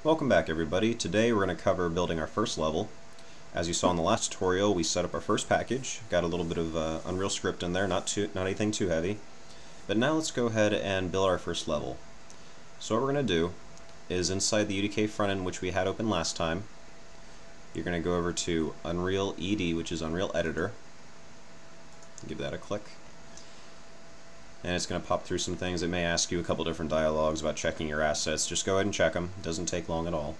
Welcome back everybody. Today we're going to cover building our first level. As you saw in the last tutorial, we set up our first package, got a little bit of Unreal script in there, not anything too heavy. But now let's go ahead and build our first level. So what we're going to do is inside the UDK front end which we had open last time, you're going to go over to Unreal ED, which is Unreal Editor. Give that a click. And it's going to pop through some things. It may ask you a couple different dialogues about checking your assets. Just go ahead and check them. It doesn't take long at all.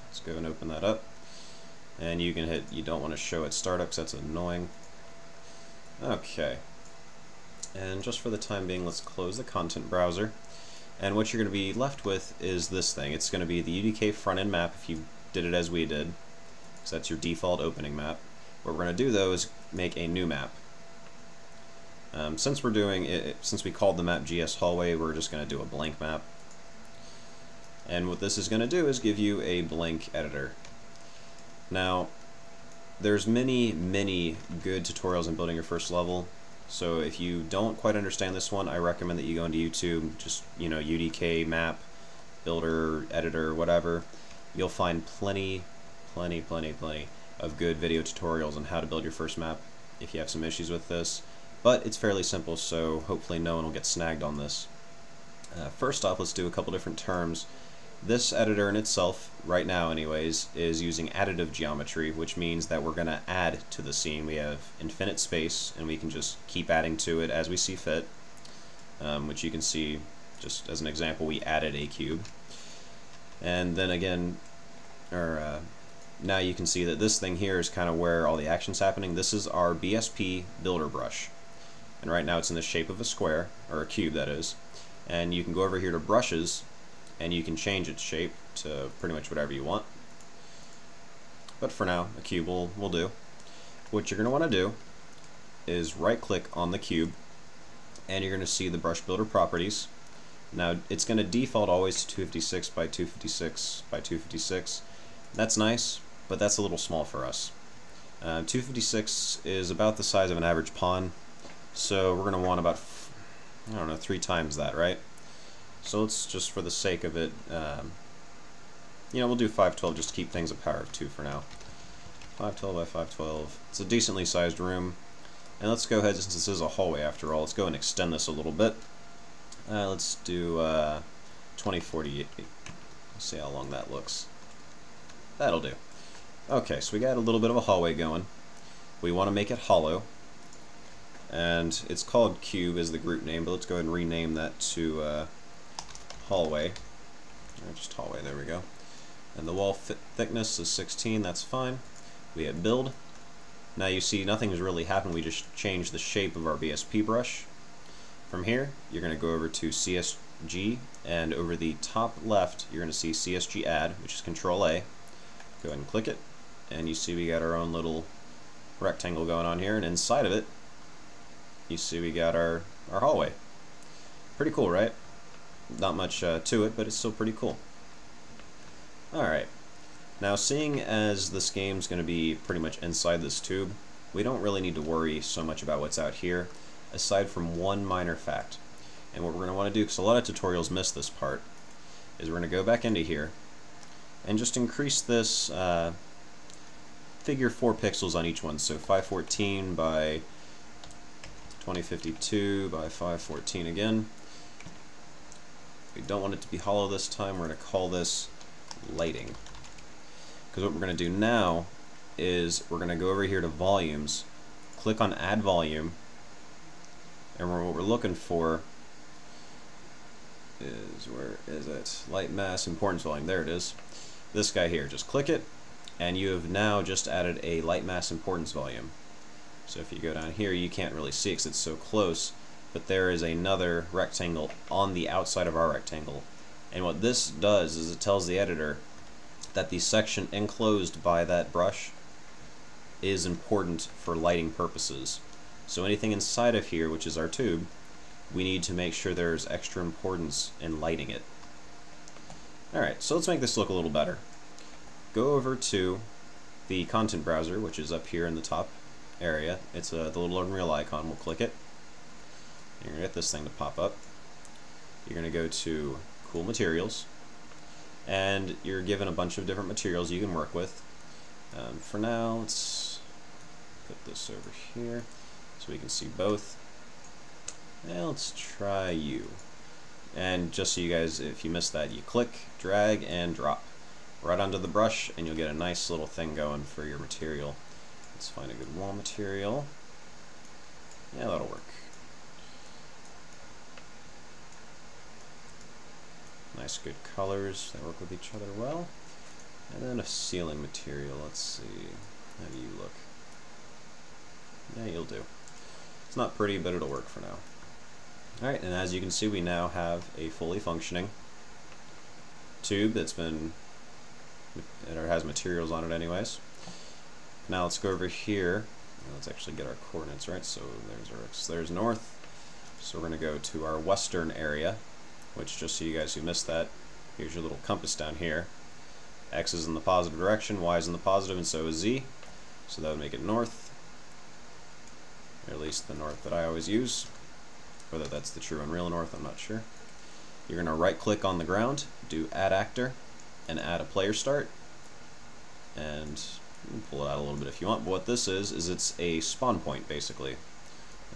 Let's go and open that up. And you can hit, you don't want to show at startup because that's annoying. Okay. And just for the time being, let's close the content browser. And what you're going to be left with is this thing. It's going to be the UDK front-end map if you did it as we did, because that's your default opening map. What we're going to do though is make a new map. Since we're doing it, since we called the map GS Hallway, we're just going to do a blank map. And what this is going to do is give you a blank editor. Now, there's many good tutorials in building your first level. So if you don't quite understand this one, I recommend that you go into YouTube, just UDK map builder, editor, whatever. You'll find plenty of good video tutorials on how to build your first map if you have some issues with this. But it's fairly simple, so hopefully no one will get snagged on this. First off, let's do a couple different terms. This editor in itself, right now anyways, is using additive geometry, which means that we're going to add to the scene. We have infinite space, and we can just keep adding to it as we see fit, which you can see, just as an example, we added a cube. And then again, now you can see that this thing here is kind of where all the action's happening. This is our BSP builder brush. And right now it's in the shape of a square, or a cube that is. And you can go over here to brushes, and you can change its shape to pretty much whatever you want. But for now, a cube will do. What you're going to want to do is right click on the cube, and you're going to see the brush builder properties. Now it's going to default always to 256 by 256 by 256. That's nice, but that's a little small for us. 256 is about the size of an average pawn. So we're going to want about, I don't know, 3 times that, right? So let's just, for the sake of it, we'll do 512 just to keep things a power of 2 for now. 512 by 512. It's a decently sized room. And let's go ahead, since this is a hallway after all, let's go and extend this a little bit. Let's do 2048. Let's see how long that looks. That'll do. Okay, so we got a little bit of a hallway going. We want to make it hollow. And it's called Cube as the group name, but let's go ahead and rename that to Hallway. Or just Hallway, there we go. And the wall thickness is 16, that's fine. We hit Build. Now you see nothing's really happened, we just changed the shape of our BSP brush. From here, you're going to go over to CSG, and over the top left, you're going to see CSG Add, which is Control A. Go ahead and click it, and you see we got our own little rectangle going on here, and inside of it, you see we got our hallway. Pretty cool, right? Not much to it, but it's still pretty cool. Alright, now seeing as this game's going to be pretty much inside this tube, we don't really need to worry so much about what's out here, aside from one minor fact. And what we're going to want to do, because a lot of tutorials miss this part, is we're going to go back into here and just increase this figure 4 pixels on each one. So 514 by 2052 by 514 again. We don't want it to be hollow this time. We're going to call this lighting. Because what we're going to do now is we're going to go over here to volumes, click on add volume, and what we're looking for is, where is it? Light mass importance volume. There it is. This guy here. Just click it, and you have now just added a light mass importance volume. So if you go down here, you can't really see because it's so close, but there is another rectangle on the outside of our rectangle. And what this does is it tells the editor that the section enclosed by that brush is important for lighting purposes. So anything inside of here, which is our tube, we need to make sure there's extra importance in lighting it. Alright, so let's make this look a little better. Go over to the content browser, which is up here in the top area. It's the little Unreal icon. We'll click it. You're going to get this thing to pop up. You're going to go to Cool Materials, and you're given a bunch of different materials you can work with. For now, let's put this over here so we can see both. And let's try you. And just so you guys, if you missed that, you click, drag, and drop right onto the brush, and you'll get a nice little thing going for your material. Let's find a good wall material. Yeah, that'll work. Nice, good colors that work with each other well. And then a ceiling material. Let's see. How do you look? Yeah, you'll do. It's not pretty, but it'll work for now. Alright, and as you can see, we now have a fully functioning tube that's been, it has materials on it anyways. Now let's go over here. Let's actually get our coordinates right. So there's our X, there's north. So we're going to go to our western area, which, just so you guys who missed that, here's your little compass down here. X is in the positive direction, Y is in the positive, and so is Z. So that would make it north, or at least the north that I always use. Whether that's the true and real north, I'm not sure. You're going to right click on the ground, do add actor, and add a player start. And you can pull it out a little bit if you want, but what this is it's a spawn point, basically.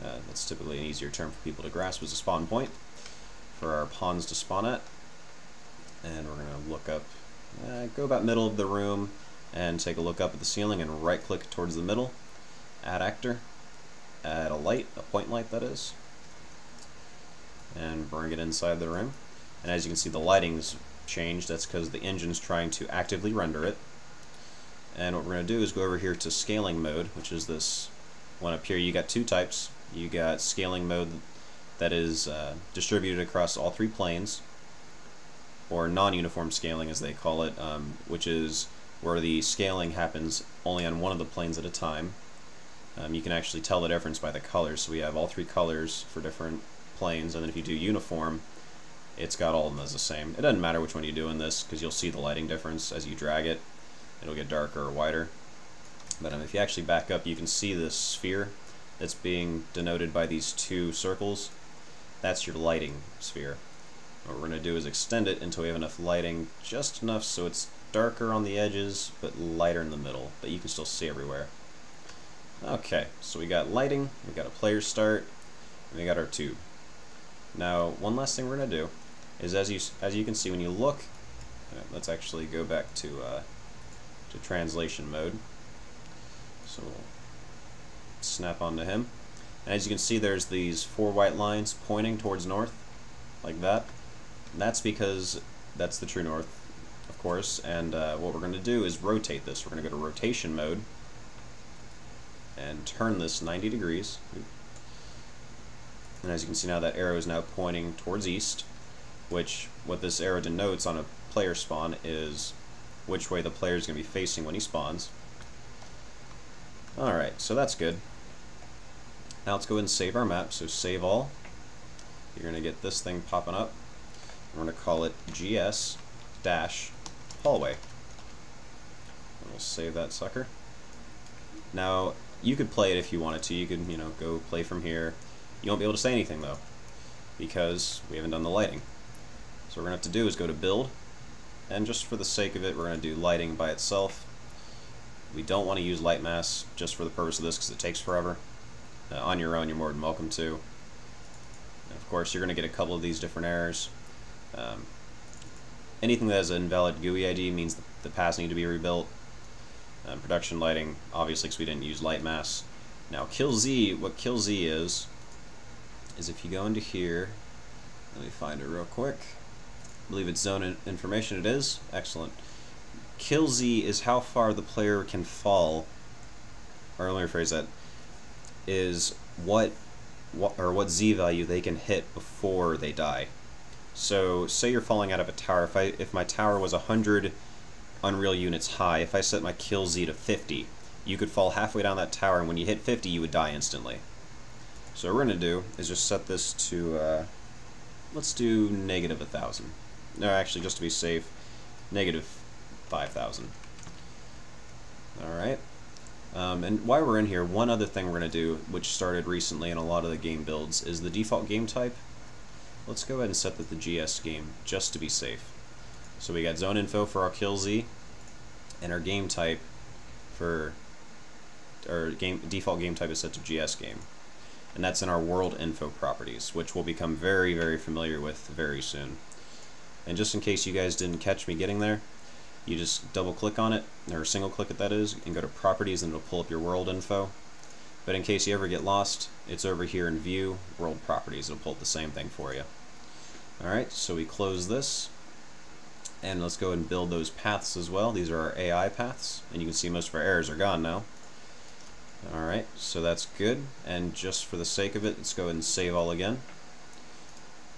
That's typically an easier term for people to grasp as a spawn point for our pawns to spawn at. And we're going to look up, go about middle of the room, and take a look up at the ceiling and right click towards the middle, add actor, add a light, a point light that is, and bring it inside the room. And as you can see, the lighting's changed. That's because the engine's trying to actively render it. And what we're going to do is go over here to scaling mode, which is this one up here. You got two types. You got scaling mode that is distributed across all three planes, or non-uniform scaling as they call it, which is where the scaling happens only on one of the planes at a time. You can actually tell the difference by the colors. So we have all three colors for different planes, and then if you do uniform, it's got all of them as the same. It doesn't matter which one you do in this, because you'll see the lighting difference as you drag it. It'll get darker or wider. But if you actually back up, you can see this sphere that's being denoted by these two circles. That's your lighting sphere. What we're going to do is extend it until we have enough lighting, just enough so it's darker on the edges, but lighter in the middle, but you can still see everywhere. Okay, so we got lighting, we got a player start, and we got our tube. Now, one last thing we're going to do is, as you can see when you look, let's actually go back to translation mode. So we'll snap onto him. And as you can see, there's these 4 white lines pointing towards north, like that. And that's because that's the true north, of course. And what we're going to do is rotate this. We're going to go to rotation mode and turn this 90 degrees. And as you can see now, that arrow is now pointing towards east, which what this arrow denotes on a player spawn is which way the player is going to be facing when he spawns. Alright, so that's good. Now let's go ahead and save our map. So save all. You're going to get this thing popping up. We're going to call it GS-hallway. And we'll save that sucker. Now, you could play it if you wanted to. You could, go play from here. You won't be able to say anything, though, because we haven't done the lighting. So what we're going to have to do is go to build, and just for the sake of it, we're going to do lighting by itself. We don't want to use light mask just for the purpose of this because it takes forever. On your own, you're more than welcome to. And of course, you're going to get a couple of these different errors. Anything that has an invalid GUI ID means the paths need to be rebuilt. Production lighting, obviously, because we didn't use light mask. Now, kill Z, what kill Z is if you go into here, let me find it real quick. I believe it's zone information. It is. Excellent. Kill Z is how far the player can fall, or let me rephrase that, is what Z value they can hit before they die. So say you're falling out of a tower. If my tower was 100 Unreal units high, if I set my kill Z to 50, you could fall halfway down that tower, and when you hit 50, you would die instantly. So what we're going to do is just set this to, let's do -1,000. No, actually, just to be safe, -5,000. Alright. And while we're in here, one other thing we're going to do, which started recently in a lot of the game builds, is the default game type. Let's go ahead and set that to GS game, just to be safe. So we got zone info for our kill Z, and our game type for our default game type is set to GS game. And that's in our world info properties, which we'll become very, very familiar with very soon. And just in case you guys didn't catch me getting there, you just double click on it, or single click it that is, and go to properties, and it'll pull up your world info. But in case you ever get lost, it's over here in view, world properties. It'll pull up the same thing for you. Alright, so we close this, and let's go and build those paths as well. These are our AI paths, and you can see most of our errors are gone now. Alright, so that's good, and just for the sake of it, let's go ahead and save all again,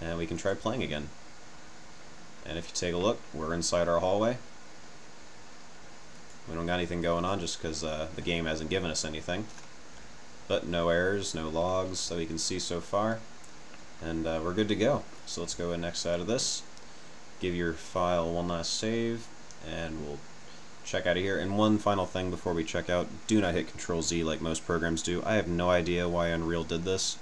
and we can try playing again. And if you take a look, we're inside our hallway. We don't got anything going on just because the game hasn't given us anything. But no errors, no logs that we can see so far, and we're good to go. So let's go and exit out of this, give your file one last save, and we'll check out of here. And one final thing before we check out, do not hit Control-Z like most programs do. I have no idea why Unreal did this,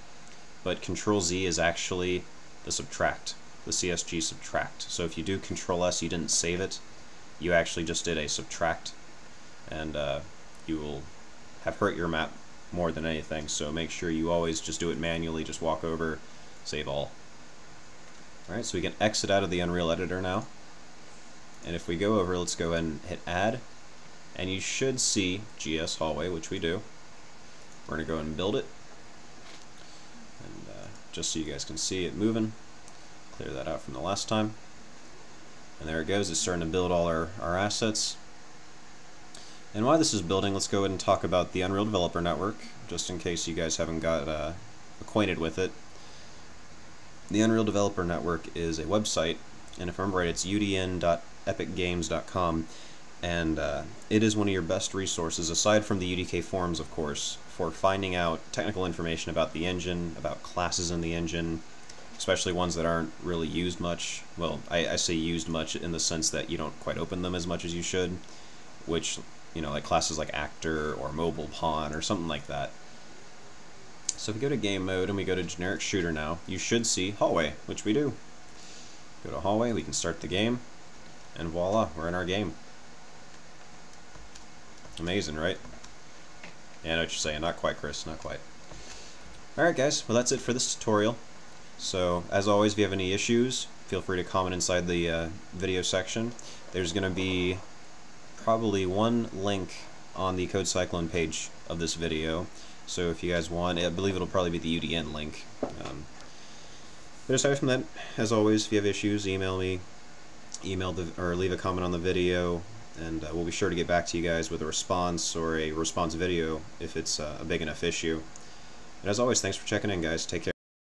but Control-Z is actually the subtract, the CSG subtract. So if you do Control-S, you didn't save it, you actually just did a subtract, and you will have hurt your map more than anything. So make sure you always just do it manually, just walk over, save all. Alright, so we can exit out of the Unreal Editor now. And if we go over, let's go ahead and hit add, and you should see GS Hallway, which we do. We're going to go ahead and build it, and just so you guys can see it moving, clear that out from the last time. And there it goes, it's starting to build all our assets. And while this is building, let's go ahead and talk about the Unreal Developer Network, just in case you guys haven't got acquainted with it. The Unreal Developer Network is a website, and if I remember right, it's udn.epicgames.com, and it is one of your best resources, aside from the UDK forums, of course, for finding out technical information about the engine, about classes in the engine, especially ones that aren't really used much. Well, I say used much in the sense that you don't quite open them as much as you should, which, you know, like classes like Actor or Mobile Pawn or something like that. So if we go to game mode and we go to generic shooter now, you should see Hallway, which we do. Go to Hallway, we can start the game, and voila, we're in our game. Amazing, right? Yeah, I know what you're saying. Not quite, Chris, not quite. Alright guys, well that's it for this tutorial. So, as always, if you have any issues, feel free to comment inside the video section. There's going to be probably one link on the Code Cyclone page of this video. So if you guys want, I believe it'll probably be the UDN link. But aside from that, as always, if you have issues, email me, or leave a comment on the video, and we'll be sure to get back to you guys with a response or a response video if it's a big enough issue. And as always, thanks for checking in, guys. Take care.